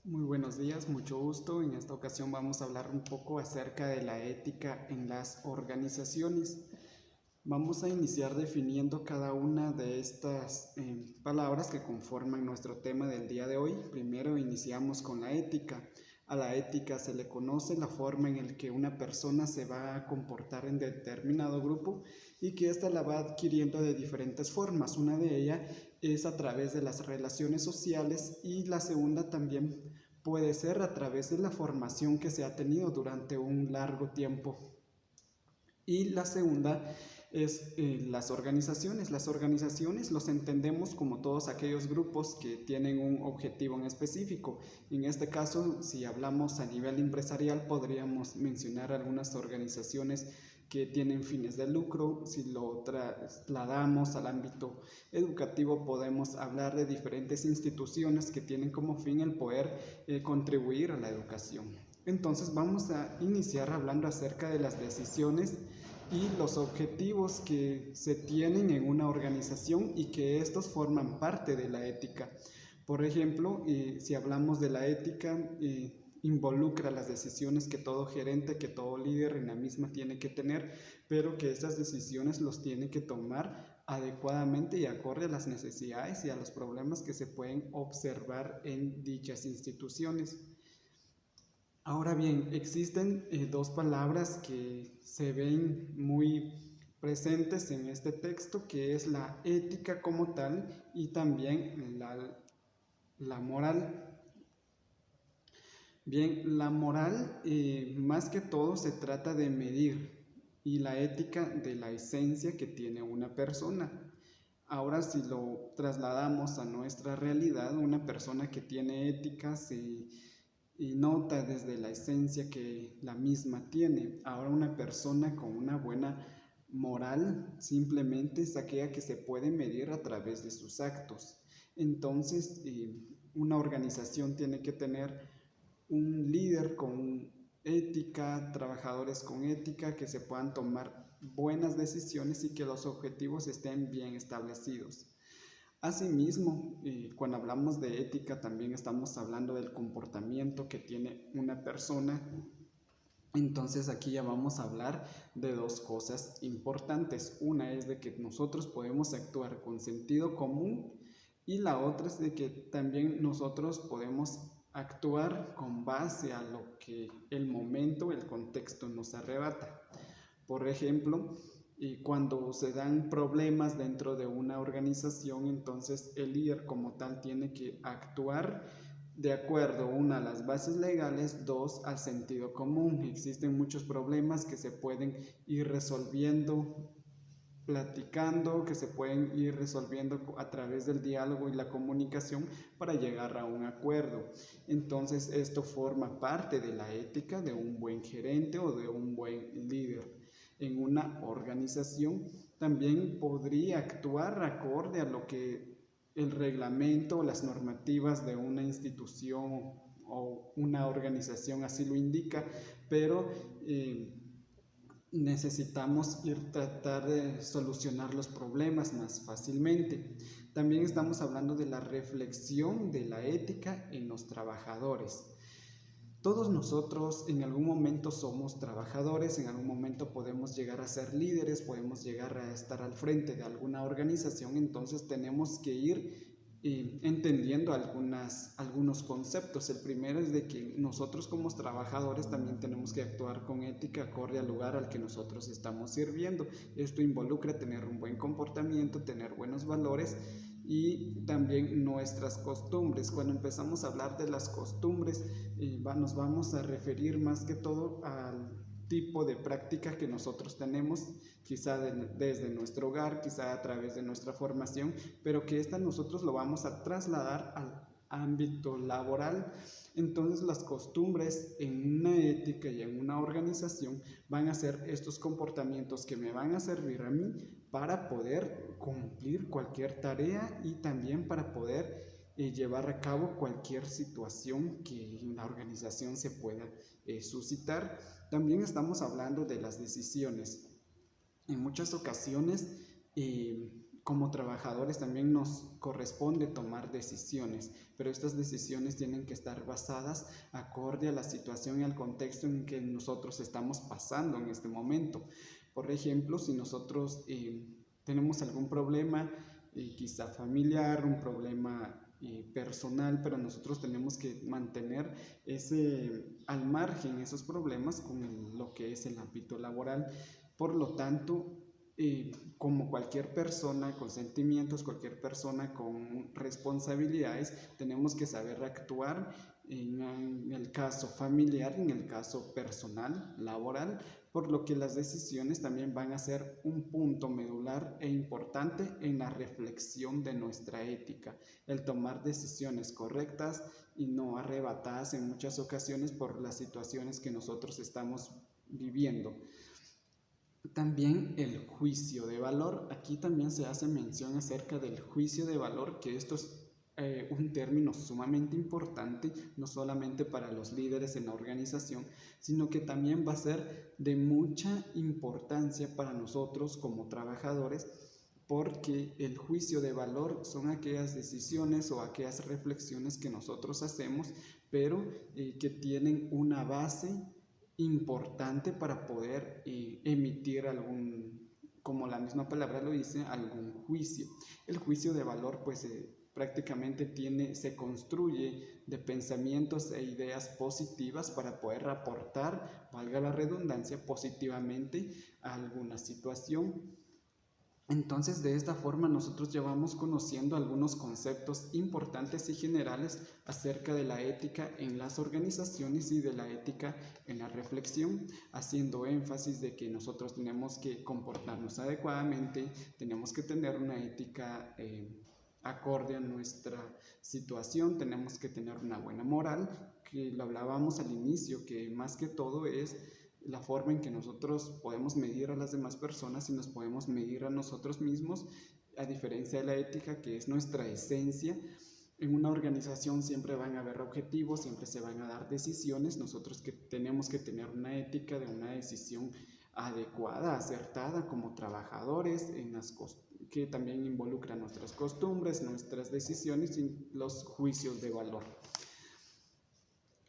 Muy buenos días, mucho gusto. En esta ocasión vamos a hablar un poco acerca de la ética en las organizaciones. Vamos a iniciar definiendo cada una de estas palabras que conforman nuestro tema del día de hoy. Primero iniciamos con la ética. A la ética se le conoce la forma en la que una persona se va a comportar en determinado grupo y que ésta la va adquiriendo de diferentes formas. Una de ellas es a través de las relaciones sociales y la segunda también puede ser a través de la formación que se ha tenido durante un largo tiempo. Y la segunda es las organizaciones. Las organizaciones los entendemos como todos aquellos grupos que tienen un objetivo en específico. En este caso, si hablamos a nivel empresarial, podríamos mencionar algunas organizaciones que tienen fines de lucro. Si lo trasladamos al ámbito educativo, podemos hablar de diferentes instituciones que tienen como fin el poder contribuir a la educación. Entonces vamos a iniciar hablando acerca de las decisiones y los objetivos que se tienen en una organización y que estos forman parte de la ética. Por ejemplo, si hablamos de la ética, involucra las decisiones que todo gerente, que todo líder en la misma tiene que tener, pero que estas decisiones los tiene que tomar adecuadamente y acorde a las necesidades y a los problemas que se pueden observar en dichas instituciones. Ahora bien, existen dos palabras que se ven muy presentes en este texto, que es la ética como tal y también la moral. Bien, la moral más que todo se trata de medir y la ética de la esencia que tiene una persona. Ahora si lo trasladamos a nuestra realidad, una persona que tiene ética y nota desde la esencia que la misma tiene. Ahora una persona con una buena moral simplemente es aquella que se puede medir a través de sus actos. Entonces, una organización tiene que tener un líder con ética, trabajadores con ética, que se puedan tomar buenas decisiones y que los objetivos estén bien establecidos. Asimismo, cuando hablamos de ética también estamos hablando del comportamiento que tiene una persona. Entonces aquí ya vamos a hablar de dos cosas importantes. Una es de que nosotros podemos actuar con sentido común y la otra es de que también nosotros podemos actuar con base a lo que el momento, el contexto nos arrebata. Por ejemplo, y cuando se dan problemas dentro de una organización, entonces el líder como tal tiene que actuar de acuerdo, una, a las bases legales, dos, al sentido común. Existen muchos problemas que se pueden ir resolviendo platicando, que se pueden ir resolviendo a través del diálogo y la comunicación para llegar a un acuerdo. Entonces esto forma parte de la ética de un buen gerente o de un buen líder. En una organización también podría actuar acorde a lo que el reglamento o las normativas de una institución o una organización así lo indica, pero necesitamos tratar de solucionar los problemas más fácilmente. También estamos hablando de la reflexión de la ética en los trabajadores. Todos nosotros en algún momento somos trabajadores, en algún momento podemos llegar a ser líderes, podemos llegar a estar al frente de alguna organización, entonces tenemos que ir entendiendo algunos conceptos. El primero es de que nosotros como trabajadores también tenemos que actuar con ética acorde al lugar al que nosotros estamos sirviendo. Esto involucra tener un buen comportamiento, tener buenos valores y también nuestras costumbres. Cuando empezamos a hablar de las costumbres, nos vamos a referir más que todo al tipo de práctica que nosotros tenemos, quizá desde nuestro hogar, quizá a través de nuestra formación, pero que esta nosotros lo vamos a trasladar al ámbito laboral. Entonces las costumbres en una ética y en una organización van a ser estos comportamientos que me van a servir a mí para poder cumplir cualquier tarea y también para poder llevar a cabo cualquier situación que en la organización se pueda suscitar. También estamos hablando de las decisiones. En muchas ocasiones como trabajadores también nos corresponde tomar decisiones, pero estas decisiones tienen que estar basadas acorde a la situación y al contexto en que nosotros estamos pasando en este momento. Por ejemplo, si nosotros tenemos algún problema, quizá familiar, un problema personal, pero nosotros tenemos que mantener al margen esos problemas con lo que es el ámbito laboral. Por lo tanto, como cualquier persona con sentimientos, cualquier persona con responsabilidades, tenemos que saber actuar en el caso familiar, en el caso personal, laboral, por lo que las decisiones también van a ser un punto medular e importante en la reflexión de nuestra ética, el tomar decisiones correctas y no arrebatadas en muchas ocasiones por las situaciones que nosotros estamos viviendo. También el juicio de valor. Aquí también se hace mención acerca del juicio de valor, que esto es un término sumamente importante, no solamente para los líderes en la organización, sino que también va a ser de mucha importancia para nosotros como trabajadores, porque el juicio de valor son aquellas decisiones o aquellas reflexiones que nosotros hacemos, pero que tienen una base importante para poder emitir algún, como la misma palabra lo dice, algún juicio. El juicio de valor pues prácticamente se construye de pensamientos e ideas positivas para poder aportar, valga la redundancia, positivamente a alguna situación. Entonces, de esta forma nosotros ya vamos conociendo algunos conceptos importantes y generales acerca de la ética en las organizaciones y de la ética en la reflexión, haciendo énfasis de que nosotros tenemos que comportarnos adecuadamente, tenemos que tener una ética acorde a nuestra situación, tenemos que tener una buena moral, que lo hablábamos al inicio, que más que todo es la forma en que nosotros podemos medir a las demás personas y nos podemos medir a nosotros mismos, a diferencia de la ética, que es nuestra esencia. En una organización siempre van a haber objetivos, siempre se van a dar decisiones, nosotros que tenemos que tener una ética de una decisión adecuada, acertada como trabajadores, que también involucra nuestras costumbres, nuestras decisiones y los juicios de valor.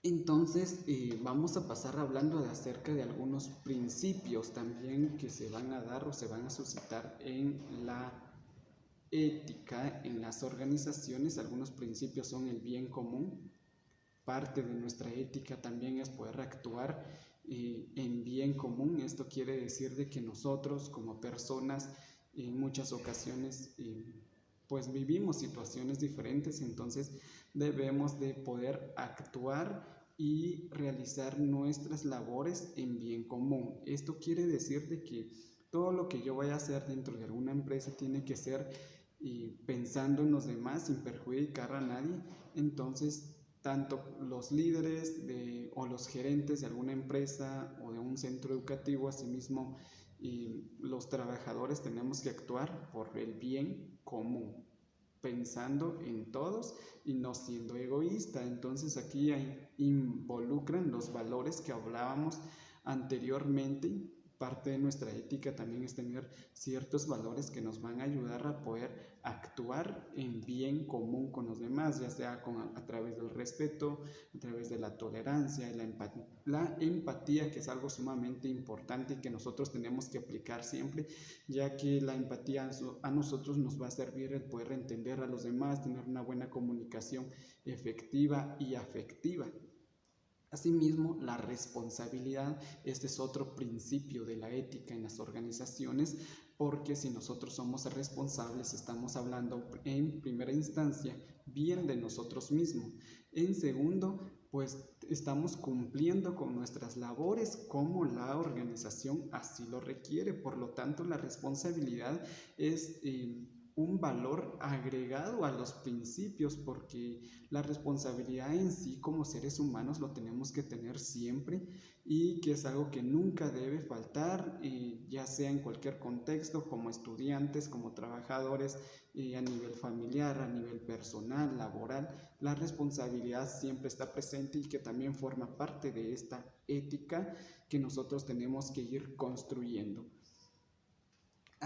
Entonces vamos a pasar hablando acerca de algunos principios también que se van a dar o se van a suscitar en la ética, en las organizaciones. Algunos principios son el bien común. Parte de nuestra ética también es poder actuar en bien común. Esto quiere decir de que nosotros como personas en muchas ocasiones pues vivimos situaciones diferentes, entonces debemos de poder actuar y realizar nuestras labores en bien común. Esto quiere decir de que todo lo que yo vaya a hacer dentro de alguna empresa tiene que ser pensando en los demás sin perjudicar a nadie. Entonces, tanto los líderes o los gerentes de alguna empresa o de un centro educativo, asimismo, y los trabajadores tenemos que actuar por el bien común, pensando en todos y no siendo egoísta. Entonces aquí involucran los valores que hablábamos anteriormente. Parte de nuestra ética también es tener ciertos valores que nos van a ayudar a poder actuar en bien común con los demás, ya sea a través del respeto, a través de la tolerancia, la empatía, que es algo sumamente importante y que nosotros tenemos que aplicar siempre, ya que la empatía a nosotros nos va a servir el poder entender a los demás, tener una buena comunicación efectiva y afectiva. Asimismo, la responsabilidad, este es otro principio de la ética en las organizaciones, porque si nosotros somos responsables, estamos hablando en primera instancia bien de nosotros mismos. En segundo, pues estamos cumpliendo con nuestras labores como la organización así lo requiere. Por lo tanto, la responsabilidad es un valor agregado a los principios, porque la responsabilidad en sí como seres humanos lo tenemos que tener siempre y que es algo que nunca debe faltar, ya sea en cualquier contexto, como estudiantes, como trabajadores, a nivel familiar, a nivel personal, laboral. La responsabilidad siempre está presente y que también forma parte de esta ética que nosotros tenemos que ir construyendo.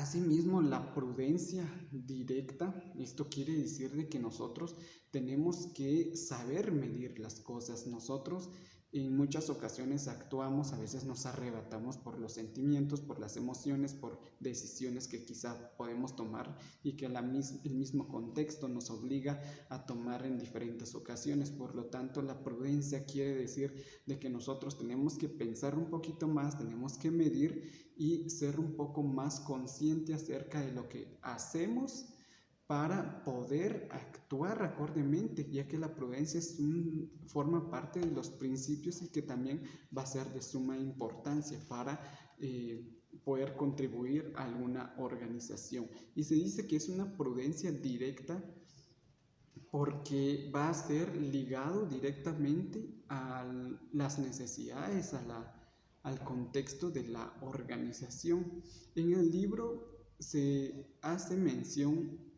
Asimismo, la prudencia directa, esto quiere decir de que nosotros tenemos que saber medir las cosas. Nosotros en muchas ocasiones actuamos, a veces nos arrebatamos por los sentimientos, por las emociones, por decisiones que quizá podemos tomar y que el mismo contexto nos obliga a tomar en diferentes ocasiones. Por lo tanto, la prudencia quiere decir de que nosotros tenemos que pensar un poquito más, tenemos que medir y ser un poco más consciente acerca de lo que hacemos para poder actuar acordemente, ya que la prudencia forma parte de los principios y que también va a ser de suma importancia para poder contribuir a alguna organización. Y se dice que es una prudencia directa porque va a ser ligado directamente a las necesidades, al contexto de la organización. En el libro se hace mención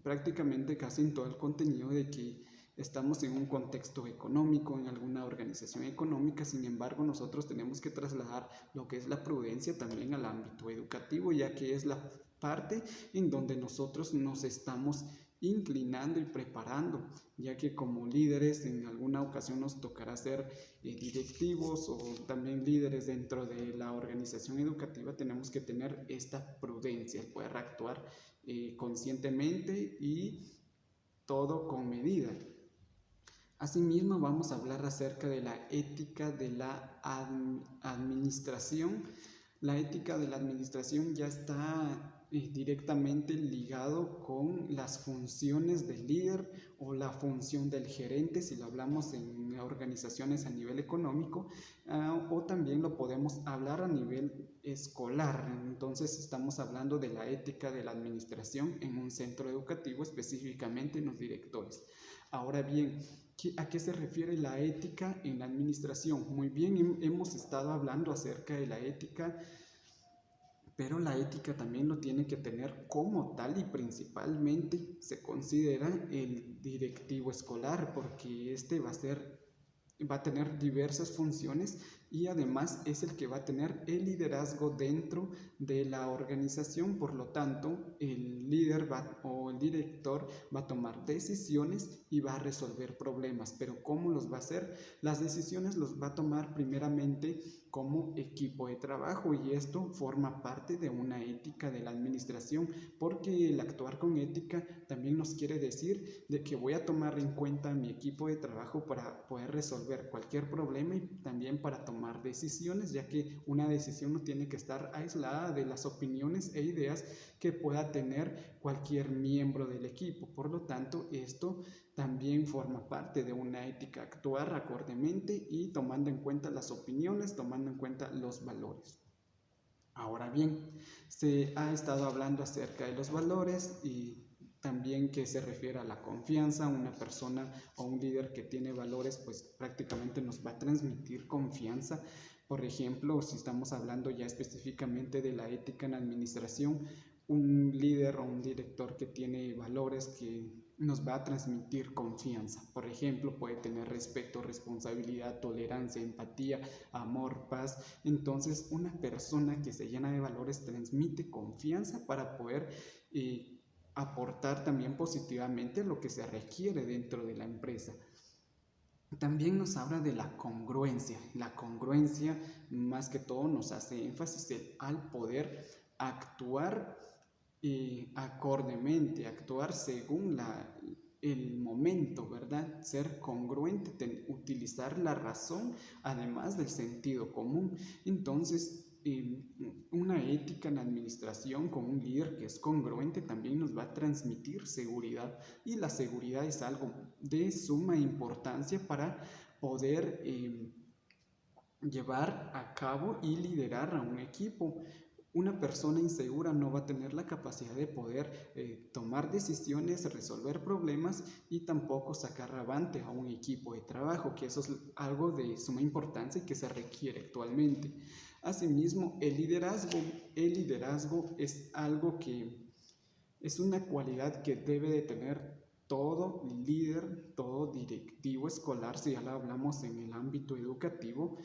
prácticamente casi en todo el contenido de que estamos en un contexto económico, en alguna organización económica. Sin embargo, nosotros tenemos que trasladar lo que es la prudencia también al ámbito educativo, ya que es la parte en donde nosotros nos estamos inclinando y preparando, ya que como líderes en alguna ocasión nos tocará ser directivos o también líderes dentro de la organización educativa. Tenemos que tener esta prudencia, poder actuar conscientemente y todo con medida. Asimismo, vamos a hablar acerca de la ética de la administración. La ética de la administración ya está directamente ligado con las funciones del líder o la función del gerente, si lo hablamos en organizaciones a nivel económico, o también lo podemos hablar a nivel escolar. Entonces estamos hablando de la ética de la administración en un centro educativo, específicamente en los directores. Ahora bien, ¿a qué se refiere la ética en la administración? Muy bien, hemos estado hablando acerca de la ética, pero la ética también lo tiene que tener como tal y principalmente se considera el directivo escolar, porque este va a tener diversas funciones y además es el que va a tener el liderazgo dentro de la organización. Por lo tanto, el líder o el director va a tomar decisiones y va a resolver problemas. Pero ¿cómo los va a hacer? Las decisiones los va a tomar primeramente como equipo de trabajo, y esto forma parte de una ética de la administración, porque el actuar con ética también nos quiere decir de que voy a tomar en cuenta a mi equipo de trabajo para poder resolver cualquier problema y también para tomar decisiones, ya que una decisión no tiene que estar aislada de las opiniones e ideas que pueda tener cualquier miembro del equipo. Por lo tanto, esto también forma parte de una ética, actuar acordemente y tomando en cuenta las opiniones, tomando en cuenta los valores. Ahora bien, se ha estado hablando acerca de los valores y también que se refiere a la confianza. Una persona o un líder que tiene valores, pues prácticamente nos va a transmitir confianza. Por ejemplo, si estamos hablando ya específicamente de la ética en administración, un líder o un director que tiene valores que nos va a transmitir confianza. Por ejemplo, puede tener respeto, responsabilidad, tolerancia, empatía, amor, paz. Entonces, una persona que se llena de valores transmite confianza para poder aportar también positivamente lo que se requiere dentro de la empresa. También nos habla de la congruencia. La congruencia, más que todo, nos hace énfasis al poder actuar acordemente, actuar según el momento, ¿verdad? Ser congruente, utilizar la razón, además del sentido común. Entonces, una ética en la administración con un líder que es congruente también nos va a transmitir seguridad, y la seguridad es algo de suma importancia para poder llevar a cabo y liderar a un equipo. Una persona insegura no va a tener la capacidad de poder tomar decisiones, resolver problemas y tampoco sacar avante a un equipo de trabajo, que eso es algo de suma importancia y que se requiere actualmente. Asimismo, el liderazgo es algo que es una cualidad que debe de tener todo líder, todo directivo escolar, si ya lo hablamos en el ámbito educativo,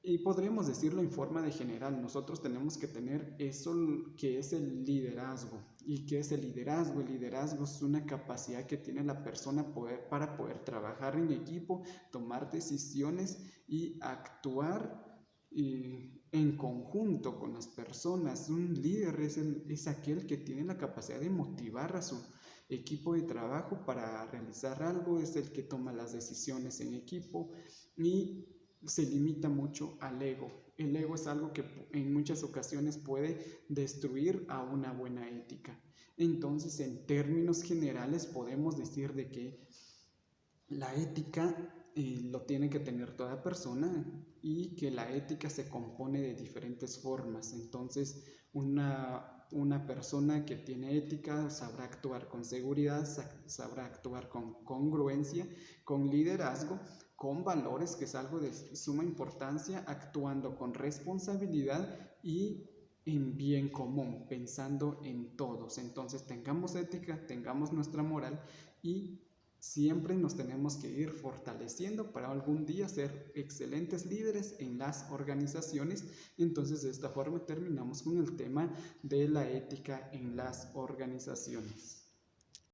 Y podríamos decirlo en forma de general, nosotros tenemos que tener eso que es el liderazgo. ¿Y qué es el liderazgo? El liderazgo es una capacidad que tiene la persona para poder trabajar en equipo, tomar decisiones y actuar en conjunto con las personas. Un líder es aquel que tiene la capacidad de motivar a su equipo de trabajo para realizar algo, es el que toma las decisiones en equipo y se limita mucho al ego. El ego es algo que en muchas ocasiones puede destruir a una buena ética. Entonces, en términos generales, podemos decir de que la ética lo tiene que tener toda persona y que la ética se compone de diferentes formas. Entonces, una persona que tiene ética sabrá actuar con seguridad, sabrá actuar con congruencia, con liderazgo, con valores, que es algo de suma importancia, actuando con responsabilidad y en bien común, pensando en todos. Entonces, tengamos ética, tengamos nuestra moral y siempre nos tenemos que ir fortaleciendo para algún día ser excelentes líderes en las organizaciones. Entonces, de esta forma terminamos con el tema de la ética en las organizaciones.